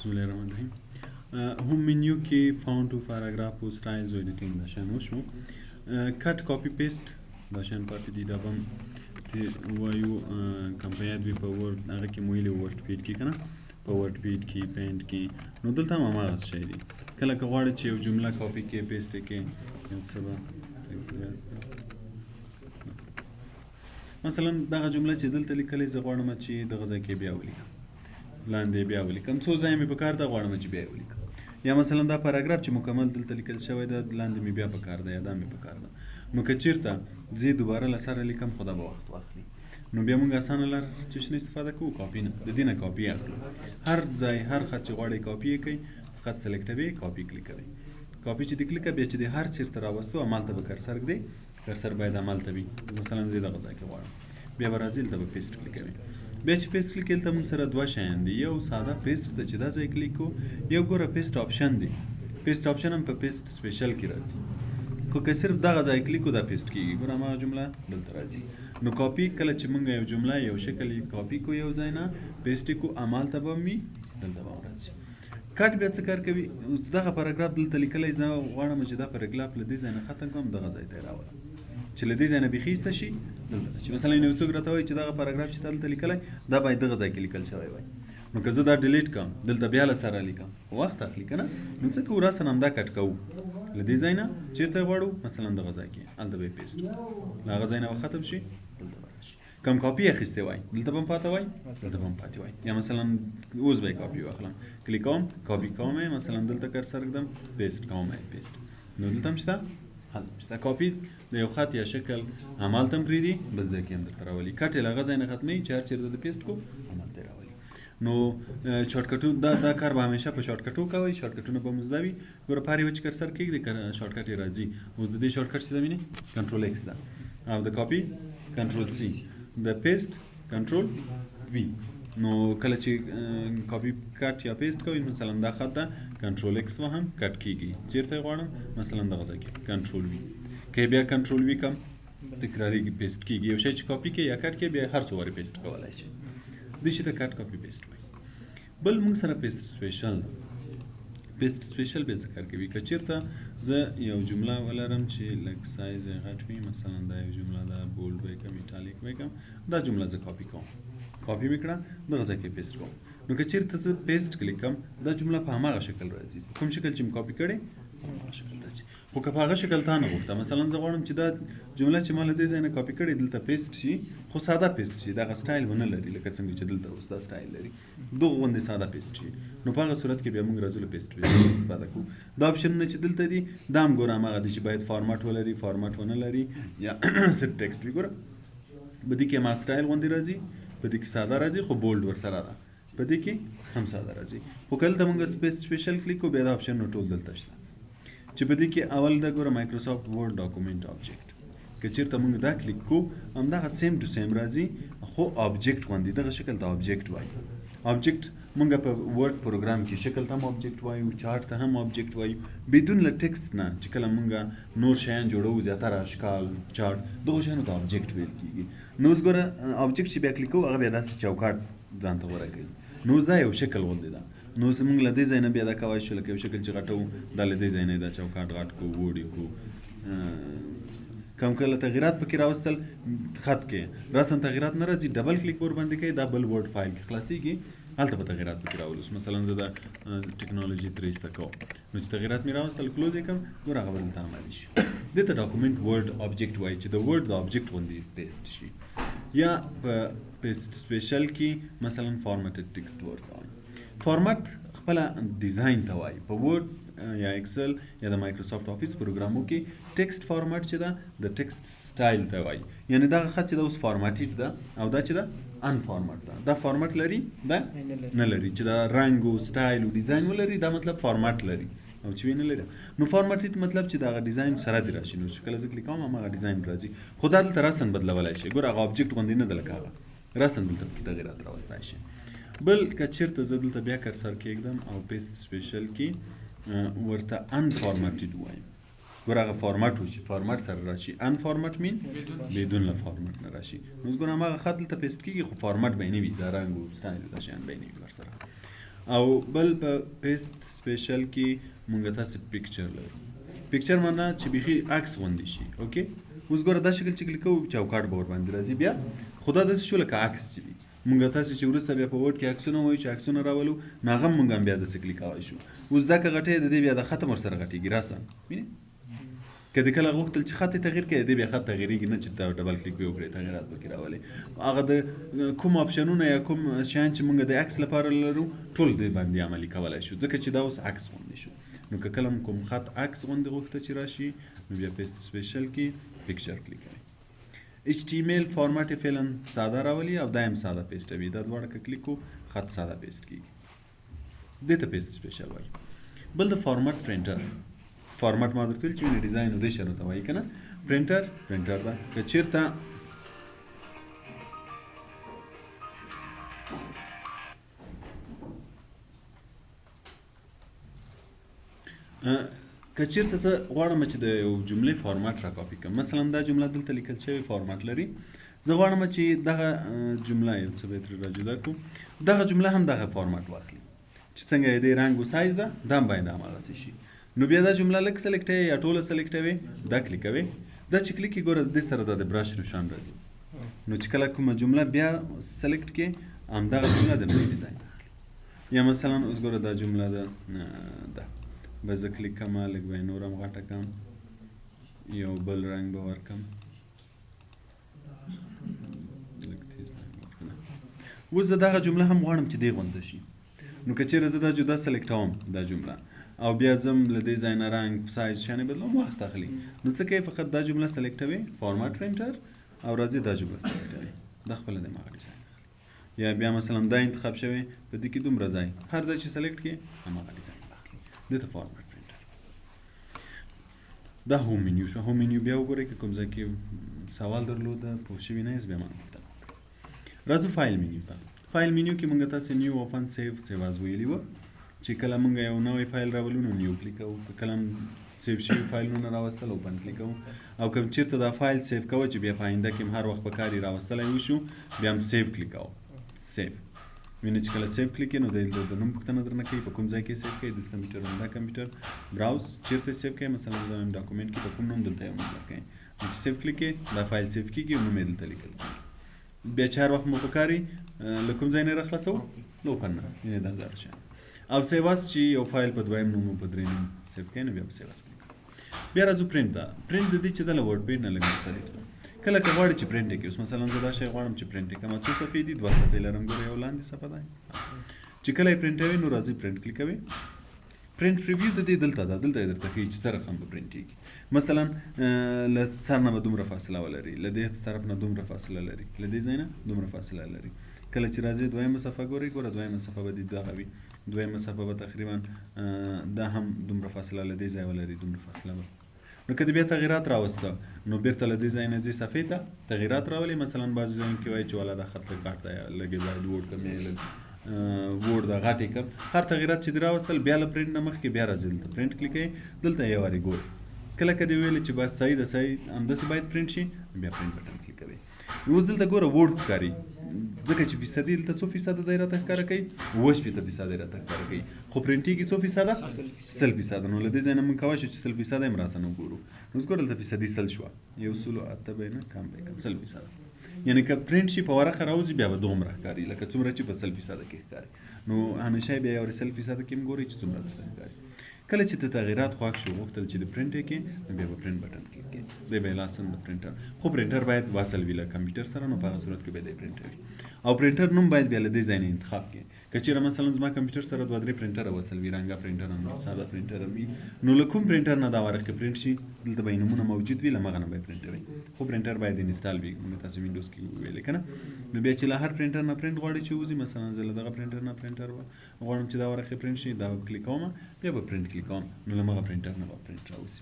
بسم الله الرحمن الرحیم. هم منیو کې فونت و پاراگراف و ستایلز و ایدیتینگ داشتن وشو کات کاپی پیست داشتن پاتې دي دا بم ته وایو کمپاین دی په ورډ هغه کې مویل ورډ پیډ کې کنه په ورډ پیډ کې پینټ کې نو دلته هم هغه شی دی کله که غواړئ چې یو جمله کاپی کې پیست کې یو څه مثلا دغه جمله چې دلته لیکلې زه غواړم چې دغه ځای کې بیا ولیکم لاندې بیا ولیکم څو ځای مې په کار ده غواړم چې بیا ولیکم یا مثلا دا پاراګراف چې مکمل دلته لیکل شوی ده لاندې مې بیا په کار ده یا دا مې په کار ده نو که چیرته زه دوباره له سره لیکم خو دا به وخت واخلي نو بیا موږ اسانه لار چې شنو استفاده کوو کاپي نه د دې نه کاپي اخلو هر ځای هر خط چې غواړئ کاپي یې کوئ خط سلیکټوئ کاپي کلیک کوئ کاپي چې دې کلیک بیا چې د هر چیرته راوستو همالته به کرسر ږدئ کرسر باید همالته وي مثلا زه دغه ځای کې غواړم بیا به راځئ دلته به پیسټ کلیک کوئ بیا چې پیسټ کلیک دلته موږ سره دوه شیان دي یو ساده پیسټ ده چې دا ځای کلیک کوو یو ګوره پیسټ آپشن دی پیسټ آپشن هم په پیسټ سپیشل کې راځي خو که صرف دغه ځای کلیک کو دا پیسټ کیږي ګوره هماغه جمله دلته راځي نو کاپي کله چې موږ یو جمله یو شکل کاپي کو یو ځای نه پیسټ کو همالته به وي دلته به راځي کټ بیا څه کار کوي دغه پاراګراف دلته لیکلی زه غواړم چې دا پاراګراف له دې ځای نه ختم کړم دغه ځای ته یې راولم چې له دې ځای نه بیخي ایسته شي دلته چې مثلا یو څوک راته وایي چې دغه پاراګراف چې تا دلته لیکلی دا باید دغه ځای کې لیکل شوی وای نو که زه دا ډیلیټ کړم دلته بیا له سره لیکم وخت اخلي که نه نو څه کوو راسره همدا کټ کوو له دې ځای نه چېرته غواړو مثلا دغه ځای کې هلته به یې پیسټ له هغه ځای نه به ختم شي دلته به راشي کم کاپي اخیستی وای دلته به هم پاته وای دلته به هم پاتې وای یا مثلا اوس به یې کاپي واخلم کلیک کوم کاپي کوم مثلا دلته کرسر ږدم پیسټ کوم پیسټ نو دلته هم شته هلته کاپي د یو خط یا شکل همالته هم پرېږدي بل ځای کې هم درته راولي کټ یې له هغه ځای نه ختموي چې هر چېرته د پیسټ کو همالته یې راولي نو شارټکټو دا کار به همیشه په شارټکټو کوئ شارټکټونه به مو زده وي ګوره په هر یوه چې کرسر کېږدئ شارټکټ یې راځي اوس د دې شارټکټ چې ده وینئ کنټرول ایکس ده او د کاپي کنټرول سی د پیسټ کنټرول وي نو کله چې کاپي کټ یا پیسټ کوئ مثلا دا خط ده کنټرول ایکس وهم کټ کېږي چېرته یې غواړم مثلا دغه ځای کې کنټرول وي که بیا کنټرول وي کم تکرارېږي پیسټ کېږي یو شی چې کاپي کې یا کټ کې بیا هر څو وارې پیسټ کولی شي دې شي ته کټ کاپي پیسټ وایي بل موږ سره پیسټ سپیشل پیسټ سپیشل بیا څه کار کوي که چېرته زه یو جمله ولرم چې لږ سایز یې غټ وي مثلا دا یو جمله ده بولډ وی کم ایټالیک وی کم دا جمله زه کاپي کوم کاپي مې کړه دغه ځای کې پیسټ کوم نو که چېرته زه پیسټ کلیک کړم دا جمله په هماغه شکل راځي کوم شکل چې مې کاپي کړی هماغه شکل راځي خو که په هغه شکل تا نه غوښته مثلا زه غواړم چې دا جمله چې ما له دې ځای نه کاپي کړې دلته پیسټ شي خو ساده پیسټ شي دغه سټایل ونه لري لکه څنګه چې دلته اوس دا سټایل لري دغه غوندې ساده پیسټ شي نو په هغه صورت کې بیا موږ راځو له پیسټ استفاده کوو دا آپشنونه چې دلته دي دا هم ګوره هماغه دي چې باید فارمټ ولري فارمټ ونه لري یا صرف ټکسټ وي ګوره په دې کې ما سټایل غوندې راځي په دې کې ساده راځي خو بولډ ورسره ده په دې کې هم ساده راځي خو کله ته موږ سپیشل کلیک کوو بیا دا آپشنونه ټول دلته شته چې په دې کې اول دا ګوره مایکروسافټ ورډ ډاکومنټ آبجیکټ که چېرته موږ دا کلیک کوو همدغه سیم ټو سیم راځي خو آبجیکټ غوندې دغه شکل ته آبجیکټ وایي آبجیکټ موږ په ورډ پروګرام کې شکل ته هم آبجیکټ وایو چارټ ته هم آبجیکټ وایو بدون له ټکسټ نه چې کله موږ نور شیان جوړوو زیاتره اشکال چارټ دغو شیانو ته آبجیکټ ویل کېږي نو اوس ګوره آبجیکټ چې بیا کلیک کوو هغه بیا داسې چوکاټ ځان ته غوره کوي نو اوس دا یو شکل غوندې ده نو اوس موږ له دې ځای نه بیا دا کولی شو لکه یو شکل چې غټوو دا له دې ځای نه دا چوکاټ غټ کړو وړي کړو کم کله تغیرات پکې راوستل خط کې راسن تغیرات نه راځي ډبل کلیک ورباندې کوي دا بل ورډ فایل کې خلاصېږي هلته به تغیرات پکې راولو مثلا زه دا ټکنالوژي ترې ایسته کوم نو چې تغیرات مې راوستل کلوز یې کړم ګوره هغه به دلته عملي شي دې ته ډاکومنټ ورډ آبجیکټ وایي چې د ورډ د آبجیکټ غوندې پیسټ شي یا په پیسټ سپیشل کې مثلا فارمټډ ټکسټ ورته وایي فارمټ خپله ډیزاین ته وایي په ورډ یا ایکسل یا د مایکروسافټ آفیس پروګرامو کې ټکسټ فارمټ چې ده د ټکسټ سټایل ته وایي یعنی دغه خط چې ده اوس فارمټیډ ده او دا چې ده ان فارمټ ده دا فارمټ لري دا نه لري چې دا رنګ او سټایل او ډیزاین ولري دا مطلب فارمټ لري او چې نه لري نو فارمټیډ مطلب چې دغه ډیزاین سره دی راشي نو چې کله زه کلیک کوم هغه ډیزاین راځي خو دا دلته راسن بدلولی شي ګوره هغه آبجیکټ غوندې نه ده لکه هغه راسن دلته پکې تغیرات راوستی شي بل که چېرته زه دلته بیا کرسر کېږدم او پیسټ سپیشل کې ورته ان فارمټیډ وایم ګوره هغه فارمټ وشي فارمټ سره راشي ان فارمټ مین بدون له فارمټ نه راشي نو اوس ګوره هماغه خط دلته پیسټ کېږي خو فارمټ به یې نه وي دا رنګ او سټایل دا شیان به یې نه وي ورسره او بل په پیست سپیشل کې مونږ تاسو پکچر لرو. پکچر معنا چې بيخي عکس غوندي شي. اوکې اوس ګوره دا شکل چې کلیک کوو چوکاټ به ور باندې راځي. بیا خدا داسې شو لکه عکس چې وي. مونږ تاسو چې وروسته بیا په وورډ کې عکسونه وایو چې عکسونه راولو ناغه مونږ هم بیا داسې کلیکوای شو. اوس دا که غټې د دې بیا د ختم ورسره غټېږي راسه وینې که د کله غوښتل چې خط تغییر کړي د بیا خط تغییرېږي نه چې دا ډبل کلیک وکړي تغیرات پکې راولي. هغه د کوم اپشنونه یا کوم شیان چې مونږ د عکس لپاره لرو ټول دې باندې عملي کولای شو ځکه چې دا اوس عکس غوندې شو. نو که کله کوم خط عکس غوندې غوښته چې راشي نو بیا پیست سپیشل کې پکچر کلیک کړئ. HTML فارمټ یې فعلا ساده راولي او دا هم ساده پیسټوي. دا دواړه که کلیک کو خط ساده پیسټ کیږي. دې ته پیست سپیشل وایي. بل د فارمټ پرنټر فارمټ ما درته ویل چې ډیزاین او دې شنو ته وایي کنه. پرنټر دا که چیرته که چیرته زه غواړم چې د یو جملې فارمټ را کاپي کړم. مثلا دا جمله دلته لیکل شوی فارمټ لري. زه غواړم چې دغه جمله یو څه به ترې را جدا کړو. دغه جمله هم دغه فارمټ واخلي چې څنګه یې د رنګ او سایز ده دا هم باید هماغسې شي. نو بیا دا جمله لږ سلیکټوي یا ټوله سلیکټوي دا کلیکوي. دا چې کلیک یې ګوره د دې سره د برش نشان راځي. نو چې کله کومه جمله بیا سلیکټ کړې همدغه جمله د نوی ډیزاین اخلي. یا مثلا اوس ګوره دا جمله ده به زه کلیک کړم لږ به یې نور هم غټه کړم یو بل رنګ به ورکړم لږ تیز اوس زه دغه جمله هم غواړم چې دې غونده شي. نو که چیرې زه دا جدا سلیکټوم دا جمله او بیا ځم له دې ځای نه رنګ سایز شیانې بدلوم وخت اخلي. نو څه کوي فقط دا جمله سلیکټوي فارمټ پرنټر او راځي دا جمله سلیکټوي دا خپله د هماغه ډیزاین اخلي. یا بیا مثلا دا انتخاب شوی په دې کې دومره ځای هر ځای چې سلیکټ کړي هماغه ډیزاین اخلي. دې ته فارمټ پرنټر. دا هوم منیو شو. هوم منیو بیا وګورئ که کوم ځای کې سوال درلوده پوه شوي نه یاست بیا مانه پوښتنه وکړئ. راځو فایل منیو ته. فایل منیو کې مونږ تاسې نیو اوپن سیو از ویلي وه چې کله مونږ یو نوی فایل راولو نو نیو کلیک کوو. که کله هم سیو شوي فایلونه راوستل اوپن کلیک کوو. او که چېرته دا فایل سیو کوه چې بیا په آینده کې هم هر وخت په کار یې راوستلی وشو بیا هم سیو کلیک کوو. سیو وینې چې کله سیو کلیک کړې نو د نوم پوښتنه درنه کوي په کوم ځای کې سیو کوي. دس کمپیوټر همدا کمپیوټر براوز چېرته سیو کوي مثلا دا ډاکومنټ کې په کوم نوم دلته یو نوم ورکوي. نو چې سیو کلیک کړې دا فایل سیو کېږي او نوم یې دلته لیکل کېږي. بیا چې هر وخت مو په کار له کوم ځای نه راخلاصوو له اوپن نه یعنې دا زر شیان او سیواس چې یو فایل په دویم نوم په درې نوم سیو کوي نو بیا په سیواس کلیک کوو. بیا راځو پرنټ ته. پرنټ د دې چې دا له ورډ پیډ نه لږ مختلف ده. کله که غواړې چې پرنټ یې کړې اوس مثلا زه دا شی غواړم چې پرنټ یې کړم. څو صفحې دي 2 صفحې لرم ګوره یو لاندې صفحه ده چې کله یې پرنټوي نو راځي پرنټ کلیکوي. پرنټ ریویو د دې دلته ده. دلته یې درته ښیي چې څه رقم به پرنټ کېږي. مثلا له سر نه به دومره فاصله ولري له دې طرف نه دومره فاصله لري له دې ځای نه دومره فاصله لري. کله چې راځي دویمه صفحه ګورئ ګوره دویمه صفحه به دې دغه وي. دویمه صفحه به تقریبا دا هم دومره فاصله له دې ځای ولري دومره فاصله به. نو که دې بیا تغیرات راوسته نو بیرته له دې ځای نه ځي صفحې ته تغیرات راولي. مثلا بعضې ځایونو کې وایي چې والا دا خط لږ غټ دی لږ یې باید ووډ کړم یا لږ ووډ دا غټ یې کړم. هر تغیرات چې دې راوستل بیا له پرنټ نه مخکې بیا راځي دلته پرنټ کلیک کوئ. دلته یو وارې ګورئ کله که دې ویلې چې باید صحیح ده صحیح همداسې باید پرنټ شي بیا پرنټ بټن کلیک کوئ. اوس دلته ګوره ووډ ښکاري ځکه چې فیصدي دلته څو فیصده دی راته ښکاره کوي 80% یې راته ښکاره کوي خو پرنټېږي څو فیصده 100%. نو له دې ځای نه موږ کولی شو چې 100% هم راسره وګورو. نو اوس ګوره دلته فیصدي 100 شوه 108 به یې نه کم به یې کم 100%. یعنې که پرنټ شي په ورقه راوځي بیا به دومره ښکاري لکه څومره چې په 100% کې ښکاري. نو همیشه بیا یو 100% کې هم ګورئ چې څومره درته ښکاري. کله چې ته تغیرات خوښ شو غوښتل چې د پرنټ یې کړې نو بیا به پرنټ بټن کلیک کړې. دی به یې لاسن د پرنټر خو پرنټر باید وصل وي له کمپیوټر سره نو په هغه صورت کې به دی پرنټوي. او پرنټر نوم باید بیا له دې ځای نه انتخاب کړې. که چېرې مثلا زما کمپیوټر سره 2-3 پرنټره وصل وي رنګه پرنټر هم وي ساده پرنټر هم وي نو له کوم پرنټر نه دا ورقې پرنټ شي دلته به یې نومونه موجود وي له هغه نه به یې پرنټوي. خو پرنټر باید انسټال وي موږ تاسو وینډوز کې ویلې که نه. نو بیا چې له هر پرنټر نه پرنټ غواړئ چې وځي مثلا زه له دغه پرنټر نه پرنټر غواړم چې دا ورقې پرنټ شي دا به کلیک کوم بیا به پرنټ کلیک کوم نو له هغه پرنټر نه به پرنټ راوځي.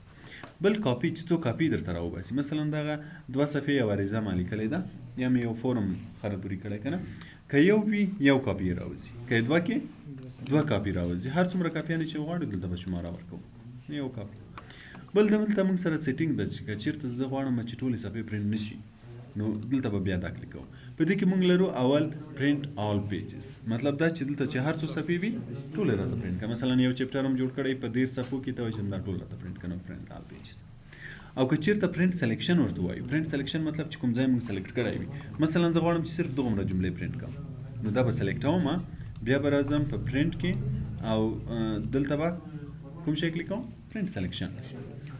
بل کاپي چې څو کاپي درته راوباسي مثلا دغه 2 صفحې یو عریضه ما لیکلی ده یا مې یو فورم خرابوري کړی که نه که یو وي یو کاپي یې راوځي که یې 2 کې 2 کاپي راوځي. هر څومره کاپیانې چې غواړو دلته به شماره ورکوو یو کاپي. بل دلته موږ سره سیټینګ ده چې که چېرته زه غواړم چې ټولې صفحې پرنټ نه شي نو دلته به بیا دا کلیک کوو. په دې کې موږ لرو اول پرنٹ آل پیجز، مطلب دا چې دلته چې هر څو صفحې وي ټول راته پرنٹ کړه. مثلا یو چپټر هم جوړ کړی په 10 صفحو کې ته وایي چې دا ټول راته پرنٹ کړه پرنٹ آل پیجز. او که چیرته پرنٹ سلیکشن ورته وایو، پرنٹ سلیکشن مطلب چې کوم ځای موږ سلیکټ کړی وي، مثلا زه غواړم چې صرف دغومره جملې پرنٹ کړم، نو دا به سلیکټوم، بیا به راځم په پرنٹ کې او دلته به کوم شی کلیک کوم پرنٹ سلیکشن.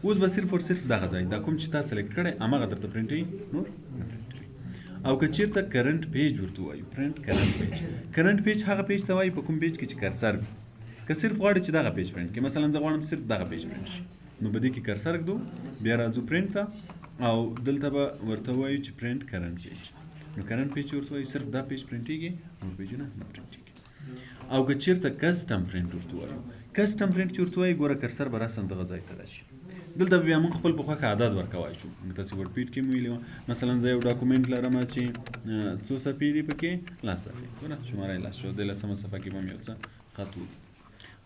اوس به صرف او صرف دغه ځای دا کوم چې تا سلیکټ کړی هماغه درته پرنټوي، نور نه پرنټوي. او که چیرته کرنٹ پیج ورته وایو، پرنٹ کرنٹ پیج، کرنٹ پیج هغه پیج ته وایي په کوم پیج کې چې کرسر وي. که صرف غواړي چې دغه پیج پرنٹ کړي، مثلا زه غواړم صرف دغه پیج پرنٹ شي، نو به دې کې کرسر ږدو، بیا راځو پرنٹ ته او دلته به ورته وایو چې پرنٹ کرنٹ پیج. نو کرنٹ پیج ورته وایي صرف دا پیج پرنټیږي، نور پیجونه نه پرنټیږي. او که چیرته کسټم پرنٹ ورته وایو، کسټم پرنٹ چې ورته وایي ګوره کرسر به راسم دغه ځای ته راشي. دلته بیا موږ خپل په خوښه عدد ورکوای شو. موږ تاسې ورډ پیډ کې مو ویلي وه، مثلا زه یو ډاکومنټ لرم چې څو صفحې دي پکې، لس صفحې، ګوره شماره یې لس شو، د لسمه صفحه کې به مې یو څه خط ولیکي.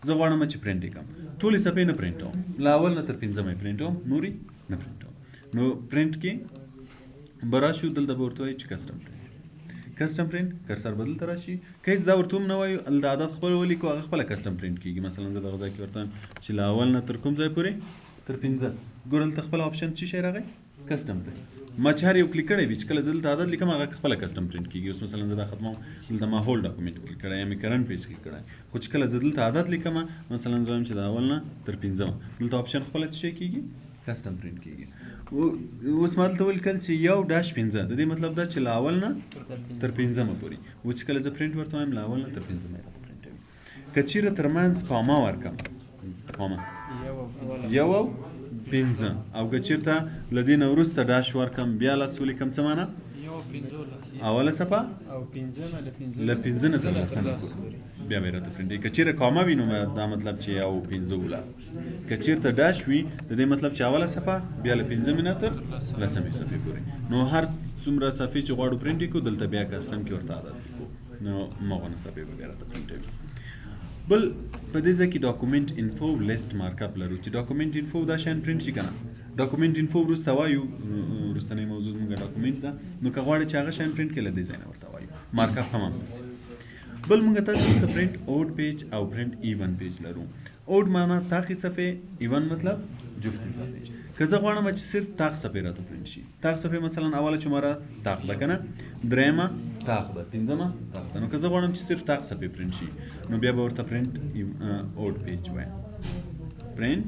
زه غواړم چې پرنټ یې کړم، ټولې صفحې نه پرنټوم، له اول نه تر پنځمه یې پرنټوم، نورې نه پرنټوم. نو پرنټ کې به راشو، دلته به ورته وایي چې کسټم پرنټ، کسټم پرنٹ کرسر بدل ته راشي. که هیڅ دا ورته هم نه وایو، د عدد خپل ولیکو، هغه خپله کسټم پرنٹ کېږي. مثلا زه دغه ځای کې ورته وایم چې له اول نه تر کوم ځای پورې، تر 15. ګوره دلته خپل آپشن څه شی راغی، کسټم پرنٹ. ما چې هر یو کلیک کړی وي، چې کله زه دلته عدد لیکم هغه خپله کسټم پرنٹ کېږي. اوس مثلا زه دا ختموم، دلته ما هول ډاکومنټ کلیک کړی یا مې کرنٹ پیج کلیک کړی، خو چې کله زه دلته عدد لیکم، مثلا زه وایم چې د اول نه تر 15، دلته آپشن خپله څه شی کېږي، کسټم پرنٹ کېږي. اوس ما دلته ولیکل چې 1-15، د دې مطلب دا چې له اول نه تر 15 پورې. و چې کله زه پرنٹ ورته وایم له اول نه تر 15 یې راته پرنټوي. که چیرې ترمنځ کاما ورکړم، کاما 1 او 15، او که چیرته له دې نه وروسته ډاش ورکړم، بیا لس ولیکم، څه معنا؟ اوله صفحه او 15 له 15 نه تر لسمه پورې بیا به راته پرنټ. که چیرې کاما وي نو دا مطلب چې یو 15 که چیرته ډاش وي د دې مطلب چې اوله صفحه بیا له 15 نه تر لسمې صفحې پورې. نو هر څومره صفحې چې غواړو پرنټ یې کړو، دلته بیا کسټم کې ورته عدد لیکو، نو مغونه صفحې به بیا راته پرنټوي. بل په دې ځای کې ډاکومنټ انفو لیست مارک اپ لرو، چې ډاکومنټ انفو دا شان پرنټ شي که نه. ډاکومنټ انفو وروسته وایو، وروستنی موضوع زموږ ډاکومنټ ده، نو که غواړې چې هغه شان پرنټ کړي له دې ځای نه ورته وایو، مارک اپ هم همداسې. بل موږ تاسو ته پرنٹ اوډ پیج او پرنٹ ایون پیج لرو. اوډ معنا تاقي صفحې، ایون مطلب جفت صفحې. که زه غواړم چې صرف تاق صفحې راته پرنٹ شي، تاق صفحې مثلا اوله شماره تاق ده که نه، درېیمه تاق ده، پنځمه تاق ده. نو که زه غواړم چې صرف تاق صفحې پرنٹ شي، نو بیا به ورته پرنٹ اوډ پیج وایم. پرنٹ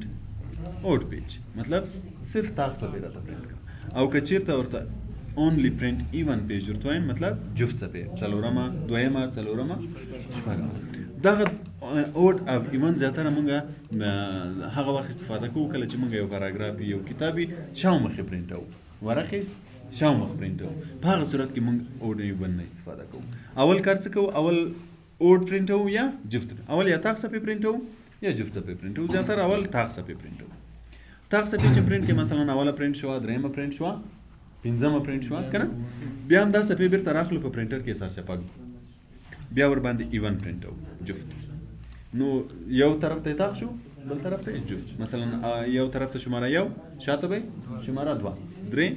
اوډ پیج مطلب صرف تاق صفحې راته پرنٹ کړه. او که چیرته ورته اونلی پرنٹ ایون پیج ورته وایم، مطلب جفت صفحې، څلورمه، دویمه، څلورمه، شپږمه. دغه اوډ او ایون زیاتره موږ هغه وخت استفاده کوو کله چې موږ یو پاراګراف یو کتاب شاومخې پرنټوو، ورقې شاومخ پرنټوو، په هغه صورت کې موږ اوډ ایون نه استفاده کوو. اول کار څه کوو، اول اوډ پرنټوو یا جفت، اول یا تاق صفحې پرنټوو یا جفت صفحې پرنټوو، زیاتره اول تاق صفحې پرنټوو. تاق صفحې چې پرنټ کړي، مثلا اوله پرنټ شوه، درېیمه پرنټ شوه، پنځمه پرنټ شوه که نه، بیا هم دا صفحې بیرته راخلو په پرنټر کې سرچپه کړو، بیا ورباندې ایون پرنټوو، جفت. نو یو طرف ته تاق شو، بل طرف ته جفت. مثلا یو طرف ته شماره 1، شاته به شماره 2، 3،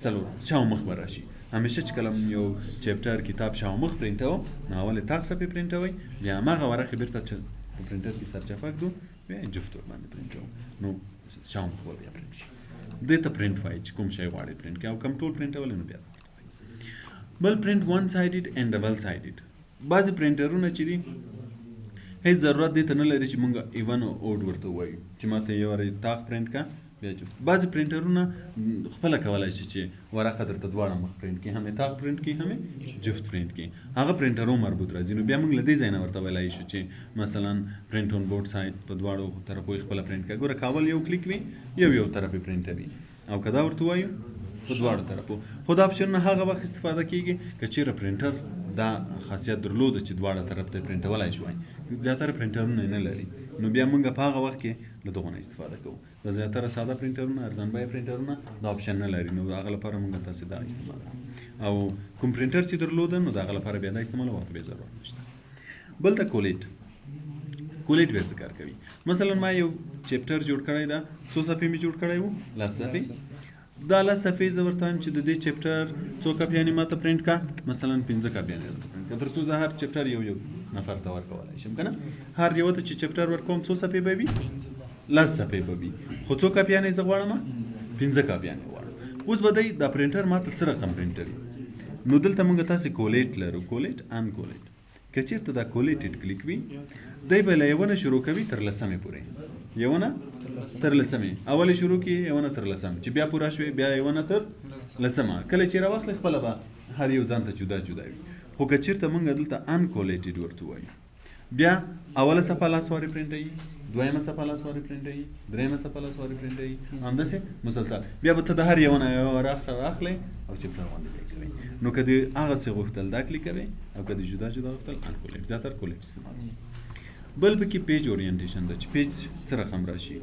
4، شاومخ به راشي. همیشه چې کله یو چپټر کتاب شاومخ پرنټوو، نو اول تاق صفحې پرنټوئ، بیا هماغه ورقې بیرته په پرنټر کې سرچپه کړو، بیا جفت ورباندې پرنټوو، نو شاومخ به بیا پرنټ شي. دې ته پرنټ وایي چې کوم شی غواړئ پرنټ کړئ، او کوم ټول پرنټول نو بیا. بل پرنټ ون سایډډ اینډ ډبل سایډډ. بعضې پرنټرونه چې دي هیڅ ضرورت دې ته نه لري چې موږ ایون او اوډ ورته ووایو چې ماته یو وارې تاق پرنټ کړه بیا جفت. بعضې پرنټرونه خپله کولی شي چې ورقه درته دواړه مخ پرنټ کړي، هم یې تاق پرنټ کړي، هم یې جفت پرنټ کړي. هغه پرنټر هم مربوط راځي. نو بیا موږ له دې ځای نه ورته ویلی شو چې مثلا پرنټ اون بورډ سایډ په دواړو طرفو یې خپله پرنټ کړه. ګوره کابل یو کلیک وي، یو طرف یې پرنټوي، او که دا ورته وایو په دواړو طرفو. خو دا اپشنونه هغه وخت استفاده کېږي که چیرې پرنټر دا خاصیت درلوده چې دواړه طرف ته پرنټولی شوی. زیاتره پرنټرونه یې نه لري، نو بیا موږ په هغه وخت کې له دغو نه استفاده کوو. د زیاتره ساده پرنټرونه، ارزان بیه پرنټرونه دا اپشن نه لري، نو د هغه لپاره موږ تاسې دا استعمال کوو. او کوم پرنټر چې درلوده، نو د هغه لپاره بیا دا استعمال ورته بیا ضرورت نشته. بل ته کولیټ. کولیټ بیا څه کار کوي؟ مثلا ما یو چپټر جوړ کړی ده، څو صفحې مې جوړ کړی و، 10 صفحې. دا لس صفحې زه ورته وایم چې د دې چپټر څو کاپیانې ماته پرنټ کا مثلا 15 کاپیانې درته پرنټ کا تر څو زه هر چپټر یو نفر ته ورکولی شم که نه هر یو ته چې چپټر ورکوم څو صفحې به وي 10 صفحې به وي خو څو کاپیانې زه غواړم 15 کاپیانې غواړم اوس به دی دا پرنټر ماته څه رقم پرنټوي نو دلته موږ تاسې کولیټ لرو کولیټ ان کولیټ که چېرته دا کولیټډ کلیک وي دی به له یوه نه شروع کوي تر لسمې پورې یوه نه تر لسمې اولې شروع کړي یوه نه تر لسم چې بیا پوره شوې بیا یوه نه تر لسمه کله چې راواخلې خپله به هر یو ځان ته جدا جدا وي خو که چېرته موږ دلته ان کولیټډ ورته وایو بیا اوله صفحه لاسوارې پرنټوي دویمه صفحه لاسوارې پرنټوي دریمه صفحه لاسوارې پرنټوي همداسې مسلسل بیا به ته د هر یو نه یوه راخلې او چپټر باندې پلی کوئ نو که د هغسې غوښتل دا کلیکوئ او که د جدا جدا غوښتل ان کولیټ زیاتر کولیټ استعمال بل پکې پیج اورینټیشن ده چې پیج څه رقم راشي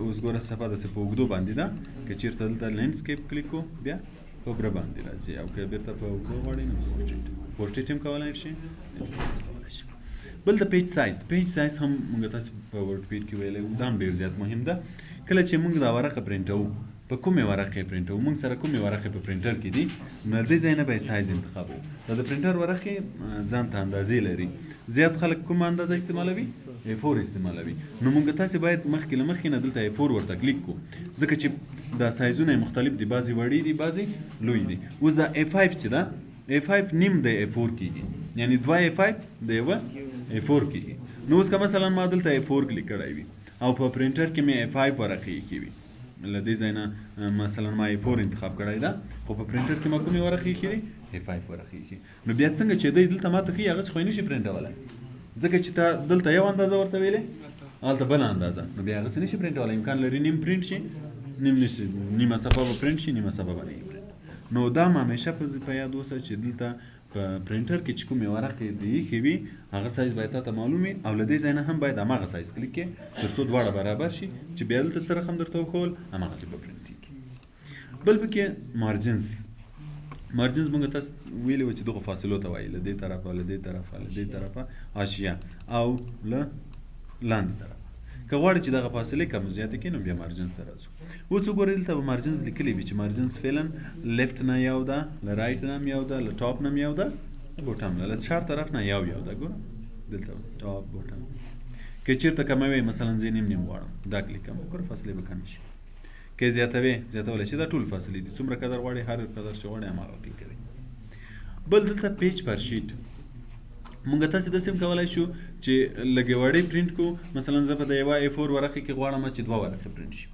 اوس ګوره صفحه داسې په اوږدو باندې ده که چېرته دلته لینډسکیپ کلیک کړو بیا په بره باندې راځي او که بیرته په اوږدو غواړئ نو پورټریټ هم کولی شي بل د پیج سایز هم موږ تاسې په ورډ پیډ کې ویلی دا هم ډېر زیات مهم ده کله چې موږ دا ورقه پرنټوو په کومې ورقې پرنټوو موږ سره کومې ورقې په پرنټر کې دي نو د دې ځای نه به یې سایز انتخابوو دا د پرنټر ورقې ځان ته اندازې لري زیات خلک کومه اندازه استعمالوي A4 استعمالوي نو موږ تاسې باید مخکې له مخکې نه دلته A4 ورته کلیک کړو ځکه چې دا سایزونه یې مختلف دي بعضې وړې دي بعضې لوی دي اوس دا A5 چې ده A5 نیم د A4 کېږي یعنې دوه A5 د یوه A4 کېږي نو اوس که مثلا ما دلته A4 کلیک کړی وي او په پرنټر کې مې A5 ورقې ایښې وي له دې ځای نه مثلا ما A4 انتخاب کړی ده خو په پرنټر کې ما کومې ورقې ایښې دي A5 ورقې ایښې نو بیا څنګه چې دی دلته ماته ښي هغسې خو یې نشي پرنټولی ځکه چې تا دلته یو اندازه ورته ویلې هلته بله اندازه نو بیا هغسې نشي پرنټولی امکان لري نیم پرنټ شي نیم نشي نیمه صفحه به پرنټ شي نیمه صفحه به نه پرنټ نو دا همیشه په یاد اوسه چې دلته په پرنټر کې چې کومې ورقې د ایښې وي هغه سایز باید تا ته معلوم وي او له دې ځای نه هم باید هماغه سایز کلیک کړې تر څو دواړه برابر شي چې بیا دلته څه رقم درته وښول هماغسې به پرنټ کېږي بل پکې مارجنز موږ تاسو ویلي وو چې دغو فاصلو ته وایي له دې طرفه له دې طرفه له دې طرفه حاشیه او له لاندې طرفه که غواړئ چې دغه فاصلې کم زیاتې کړي نو بیا مارجنز ته راځو اوس وګورئ دلته به مارجنز لیکلي وي چې مارجنز فعلا لیفټ نه یو ده له رایټ نه هم یو ده له ټاپ نه هم یو ده بوټم نه له چهار طرف نه یو ده ګوره دلته ټاپ بوټم که چېرته کموي مثلا زه نیم غواړم دا کلیک کوم ګوره فاصلې به کمې شي که زیاتولی شي دا ټول فاصلې دي څومره قدر غواړئ هر قدر چې غواړئ هماغه کلیک کوئ بل دلته پیج پر شیټ موږ تاسې داسې هم کولی شو چې لږې وړې پرنټ کړو مثلا زه په د یوه A4 ورقې کې غواړم چې دوه ورقې پرنټ شي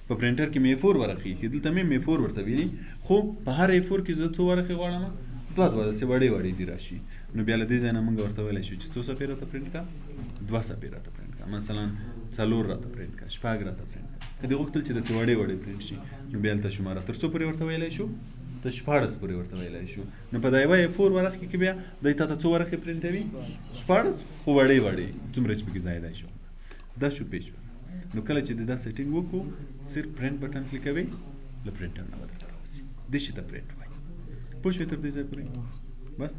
په پرنټر کې مې A4 ورقې ایښي دلته مې A4 ورته ویلي خو په هر A4 کې زه څو ورقې غواړم دوه داسې وړې دي راشي نو بیا له دې ځای نه موږ ورته ویلی شو چې څو صفحې راته پرنټ کړه دوه صفحې راته پرنټ کړه مثلا څلور راته پرنټ کړه شپږ راته پرنټ کړه که دې غوښتل چې داسې وړې پرنټ شي نو بیا هلته شماره تر څو پورې ورته ویلی شو ته 14 پورې ورته ویلی شو نو په دا یوه A4 ورقې کې بیا دی تا ته څو ورقې پرنټوي 14 خو وړې څومره چې پکې ځای دی شو دا شو پیج نو کله چې د دا سیټینګ وکړو صرف پرنټ بټن کلیکوئ له پرنټر نه به درته راوځي دې شي ته پرنټ وایي پوه شوې تر دې ځای پورې بس